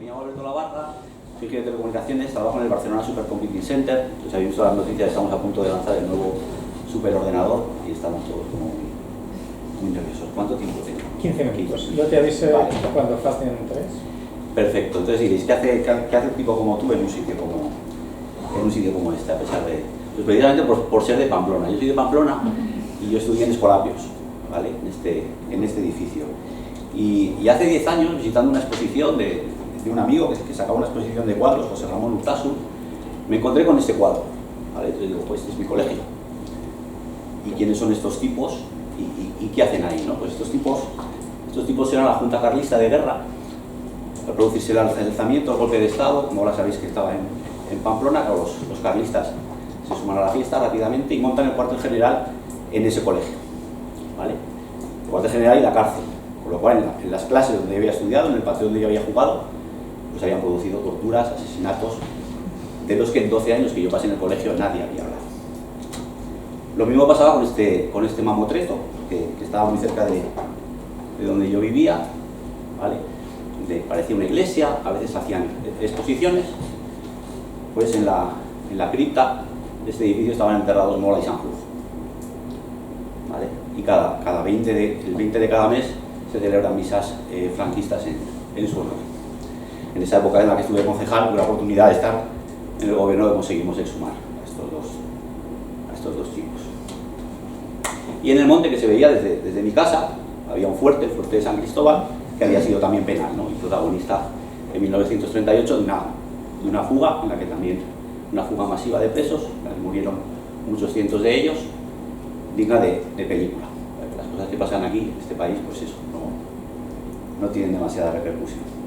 Me llamo Alberto Labarra, soy ingeniero de telecomunicaciones, trabajo en el Barcelona Supercomputing Center. Entonces, habéis visto las noticias, estamos a punto de lanzar el nuevo superordenador y estamos todos como muy nerviosos. ¿Cuánto tiempo tengo? 15 minutos. Yo te aviso cuando falten 3. Perfecto. Entonces diréis, ¿qué hace un tipo como tú en un sitio como este, a pesar de...? Pues precisamente por ser de Pamplona. Yo soy de Pamplona y yo estudié en Escolapios, ¿vale? En este edificio. Y hace 10 años, visitando una exposición de un amigo que sacaba una exposición de cuadros, José Ramón Urtasun, me encontré con este cuadro, ¿vale? Entonces digo, pues este es mi colegio. ¿Y quiénes son estos tipos? ¿Y qué hacen ahí, no? Pues estos tipos eran la Junta Carlista de Guerra, al producirse el alzamiento, el golpe de Estado, como ahora sabéis que estaba en Pamplona, los carlistas se suman a la fiesta rápidamente y montan el cuartel general en ese colegio, ¿vale? El cuartel general y la cárcel, con lo cual en las clases donde yo había estudiado, en el patio donde yo había jugado, pues habían producido torturas, asesinatos, de los que en 12 años que yo pasé en el colegio nadie había hablado. Lo mismo pasaba con este mamotreto, que estaba muy cerca de donde yo vivía, ¿vale? Parecía una iglesia, a veces hacían exposiciones. Pues en la cripta de este edificio estaban enterrados Mola y Sanjurjo, ¿vale? Y el 20 de cada mes se celebran misas franquistas en su honor. En esa época en la que estuve concejal, tuve la oportunidad de estar en el gobierno que conseguimos exhumar a estos dos chicos. Y en el monte, que se veía desde mi casa, había un fuerte, el fuerte de San Cristóbal, que había sido también penal, ¿no? Y protagonista en 1938 de una fuga, en la que también una fuga masiva de presos, en la que murieron muchos cientos de ellos, digna de película. Las cosas que pasan aquí, en este país, pues eso, no tienen demasiada repercusión.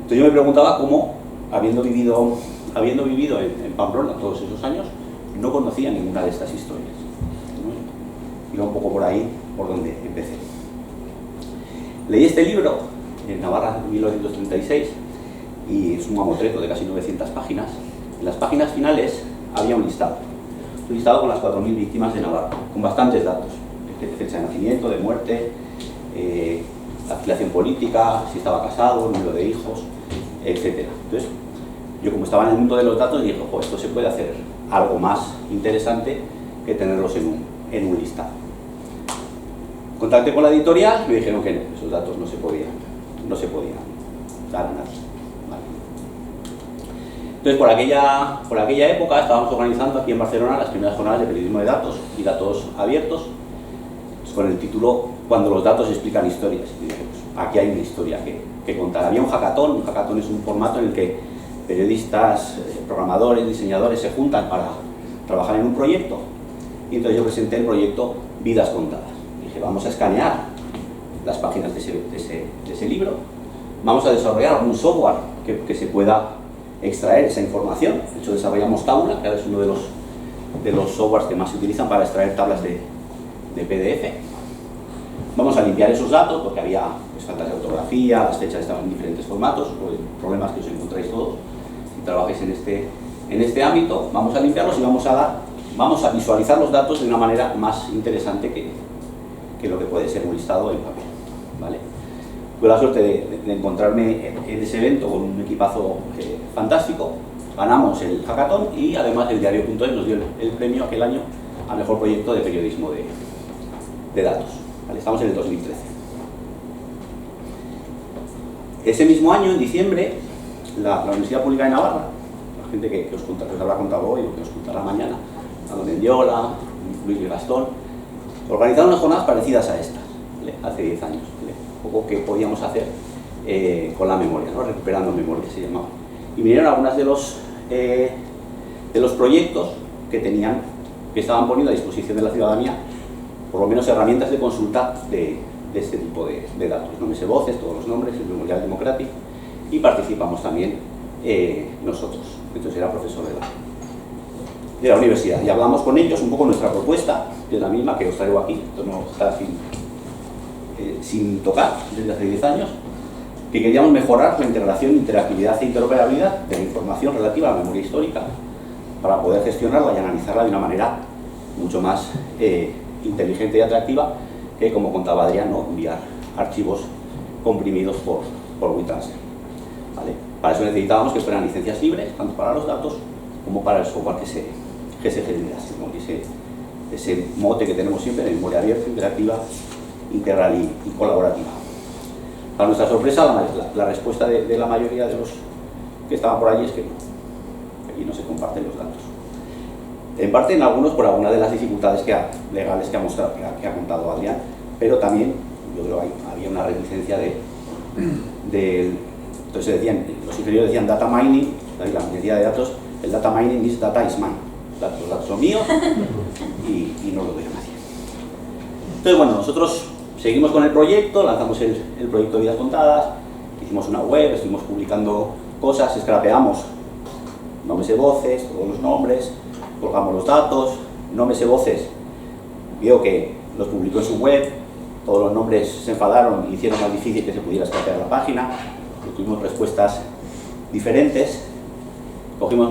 Entonces yo me preguntaba cómo, habiendo vivido en Pamplona todos esos años, no conocía ninguna de estas historias, ¿no? Iba un poco por ahí, por donde empecé. Leí este libro en Navarra en 1936 y es un mamotreto de casi 900 páginas. En las páginas finales había un listado con las 4.000 víctimas de Navarra, con bastantes datos, de fecha de nacimiento, de muerte, la afiliación política, si estaba casado, el número de hijos, etc. Entonces, yo como estaba en el mundo de los datos, dije, pues esto se puede hacer algo más interesante que tenerlos en un listado. Contacté con la editorial y me dijeron que no, esos datos no se podían dar a nadie, ¿vale? Entonces, por aquella época estábamos organizando aquí en Barcelona las primeras jornadas de periodismo de datos y datos abiertos, pues con el título Cuando los datos explican historias. Y dije, pues aquí hay una historia que contar. Había un hackathon es un formato en el que periodistas, programadores, diseñadores se juntan para trabajar en un proyecto, y entonces yo presenté el proyecto Vidas Contadas. Dije, vamos a escanear las páginas de ese libro, vamos a desarrollar algún software que se pueda extraer esa información. De hecho, desarrollamos Tabula, que ahora es uno de los softwares que más se utilizan para extraer tablas de PDF. Vamos a limpiar esos datos porque había pues, faltas de ortografía, las fechas estaban en diferentes formatos, pues, problemas que os encontráis todos si trabajáis en este ámbito. Vamos a limpiarlos y vamos a visualizar los datos de una manera más interesante que lo que puede ser un listado en papel, ¿vale? Tuve la suerte de encontrarme en ese evento con un equipazo fantástico. Ganamos el hackathon y además el diario.es nos dio el premio aquel año a mejor proyecto de periodismo de datos, ¿vale? Estamos en el 2013. Ese mismo año, en diciembre, la Universidad Pública de Navarra, la gente que os habrá contado hoy o que os contará mañana, Ana Mendiola, Luis Gastón, organizaron unas jornadas parecidas a estas, ¿vale? Hace 10 años, ¿vale? Un poco que podíamos hacer con la memoria, ¿no? Recuperando memoria se llamaba. Y vinieron algunas de los proyectos que estaban poniendo a disposición de la ciudadanía, por lo menos herramientas de consulta de este tipo de datos. No me sé voces, todos los nombres, el Memorial Democrático, y participamos también nosotros. Entonces era profesor de la universidad y hablamos con ellos un poco nuestra propuesta, que es la misma que os traigo aquí. Esto no está sin tocar desde hace 10 años, que queríamos mejorar la integración, interactividad e interoperabilidad de la información relativa a la memoria histórica para poder gestionarla y analizarla de una manera mucho más inteligente y atractiva que, como contaba Adrián, ¿no? Enviar archivos comprimidos por WeTransfer, ¿vale? Para eso necesitábamos que fueran licencias libres, tanto para los datos como para el software que se generase, ¿no? Ese mote que tenemos siempre de memoria abierta, interactiva, integral y colaborativa. Para nuestra sorpresa, la respuesta de la mayoría de los que estaban por allí es que no, aquí no se comparten los datos. En parte, en algunos, por alguna de las dificultades legales que ha contado Adrián, pero también, yo creo que había una reticencia entonces los ingenieros decían data mining, la minería de datos, el data mining is data is mine. Los datos son míos y no lo doy a nadie. Entonces, bueno, nosotros seguimos con el proyecto, lanzamos el proyecto de Vidas Contadas, hicimos una web, estuvimos publicando cosas, scrapeamos nombres y voces, todos los nombres, colgamos los datos, nombres y voces, vio que los publicó en su web, todos los nombres se enfadaron y hicieron más difícil que se pudiera scrapear la página, tuvimos respuestas diferentes, cogimos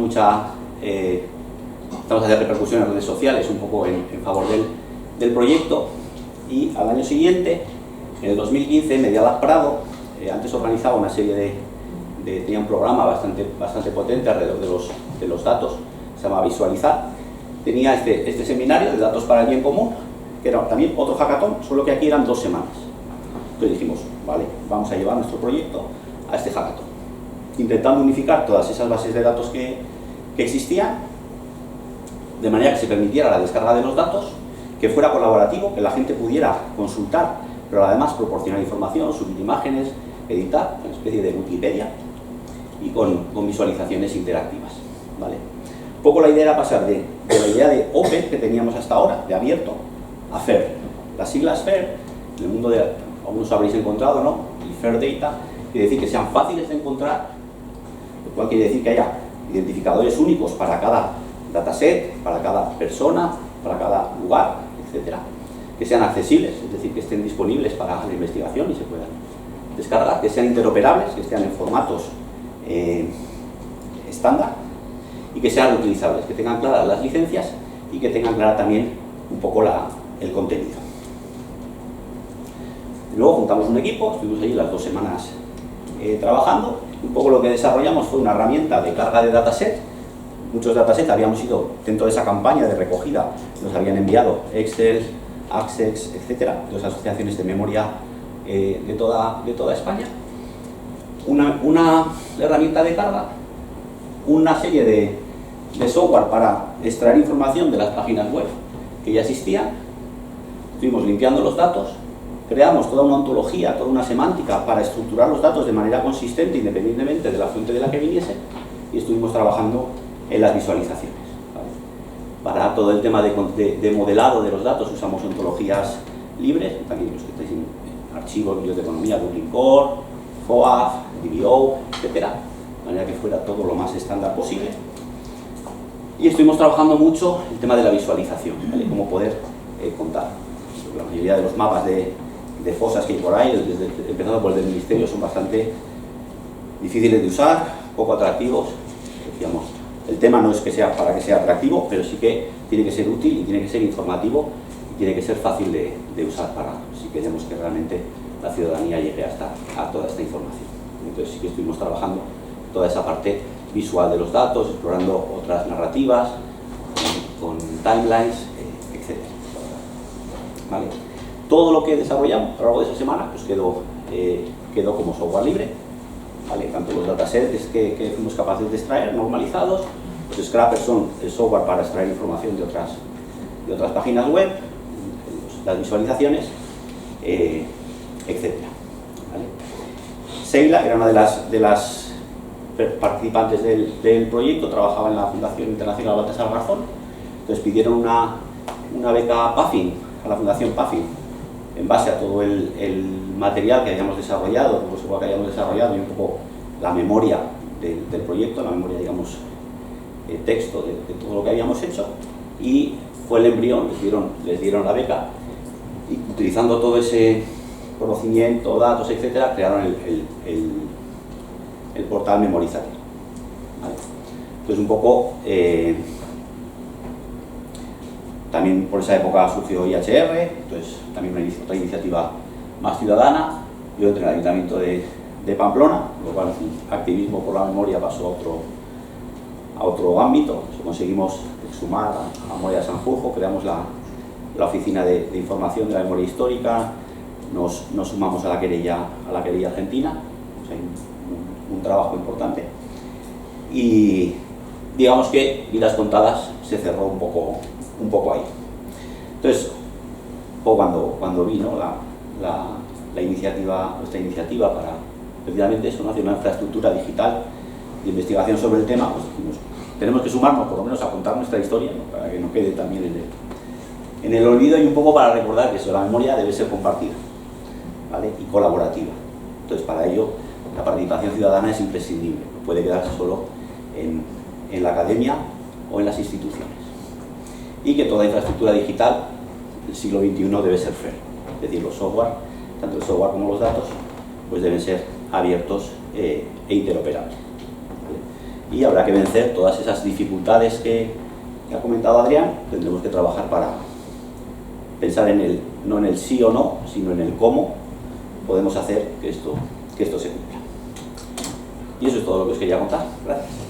estamos haciendo repercusión en redes sociales un poco en favor del proyecto, y al año siguiente, en el 2015, Media Prado, antes organizaba una serie tenía un programa bastante potente alrededor de los datos, se llama Visualizar, tenía este seminario de datos para el bien común, que era también otro hackathon, solo que aquí eran 2 semanas. Entonces dijimos, vale, vamos a llevar nuestro proyecto a este hackathon, intentando unificar todas esas bases de datos que existían, de manera que se permitiera la descarga de los datos, que fuera colaborativo, que la gente pudiera consultar, pero además proporcionar información, subir imágenes, editar, una especie de Wikipedia, y con visualizaciones interactivas, ¿vale? Un poco la idea era pasar de la idea de Open que teníamos hasta ahora, de abierto, a FAIR. Las siglas FAIR, en el mundo algunos habréis encontrado, ¿no? El FAIR Data quiere decir que sean fáciles de encontrar, lo cual quiere decir que haya identificadores únicos para cada dataset, para cada persona, para cada lugar, etcétera, que sean accesibles, es decir, que estén disponibles para la investigación y se puedan descargar, que sean interoperables, que estén en formatos estándar y que sean utilizables, que tengan claras las licencias y que tengan clara también un poco el contenido. Luego juntamos un equipo, estuvimos allí las 2 semanas trabajando. Un poco lo que desarrollamos fue una herramienta de carga de dataset. Muchos datasets habíamos ido dentro de esa campaña de recogida, nos habían enviado Excel, Access, etcétera, de las asociaciones de memoria de toda España. Una herramienta de carga, una serie de software para extraer información de las páginas web que ya existían. Estuvimos limpiando los datos, creamos toda una ontología, toda una semántica para estructurar los datos de manera consistente independientemente de la fuente de la que viniese, y estuvimos trabajando en las visualizaciones, ¿vale? Para todo el tema de modelado de los datos usamos ontologías libres, también los que estáis en archivos, biblioteconomía, Dublin Core, FOAF, DBO, etcétera, de manera que fuera todo lo más estándar posible. Y estuvimos trabajando mucho el tema de la visualización, ¿vale? Cómo poder contar. La mayoría de los mapas de fosas que hay por ahí, empezando por el del Ministerio, son bastante difíciles de usar, poco atractivos. Decíamos, el tema no es que sea para que sea atractivo, pero sí que tiene que ser útil y tiene que ser informativo y tiene que ser fácil de usar si queremos que realmente la ciudadanía llegue a toda esta información. Entonces sí que estuvimos trabajando toda esa parte visual de los datos, explorando otras narrativas, con timelines, etc. ¿Vale? Todo lo que desarrollamos a lo largo de esa semana pues quedó como software libre, ¿vale? Tanto los datasets que fuimos capaces de extraer, normalizados, los scrappers son el software para extraer información de otras páginas web, las visualizaciones, etc. ¿Vale? Seila era una de las participantes del proyecto, trabajaba en la Fundación Internacional Baltasar Garzón, entonces pidieron una beca Puffin a la Fundación Puffin en base a todo el material que habíamos desarrollado, todo el software que habíamos desarrollado y un poco la memoria del proyecto, la memoria, digamos, texto de todo lo que habíamos hecho, y fue el embrión, les dieron la beca, y utilizando todo ese conocimiento, datos, etcétera, crearon el portal Memorizatir. ¿Vale? Entonces un poco también por esa época surgió IHR, entonces también otra iniciativa más ciudadana. Yo entré en el Ayuntamiento de de Pamplona, lo cual el activismo por la memoria pasó a otro ámbito. Conseguimos sumar a Memoria de Sanjurjo, creamos la oficina de información de la memoria histórica, nos sumamos a la querella argentina, o sea, un trabajo importante. Y digamos que Vidas Contadas se cerró un poco ahí. Entonces, cuando vino nuestra iniciativa para precisamente eso, ¿no?, hacer una infraestructura digital de investigación sobre el tema, pues dijimos, tenemos que sumarnos por lo menos a contar nuestra historia, ¿no?, para que no quede también en el olvido, y un poco para recordar que eso, la memoria debe ser compartida, ¿vale?, y colaborativa. Entonces, para ello la participación ciudadana es imprescindible, no puede quedarse solo en la academia o en las instituciones, y que toda infraestructura digital del siglo XXI debe ser FAIR, es decir, los software, tanto el software como los datos, pues deben ser abiertos e interoperables, ¿vale? Y habrá que vencer todas esas dificultades que ha comentado Adrián. Tendremos que trabajar para pensar no en el sí o no, sino en el cómo podemos hacer que esto se cumpla. Y eso es todo lo que os quería contar. Gracias.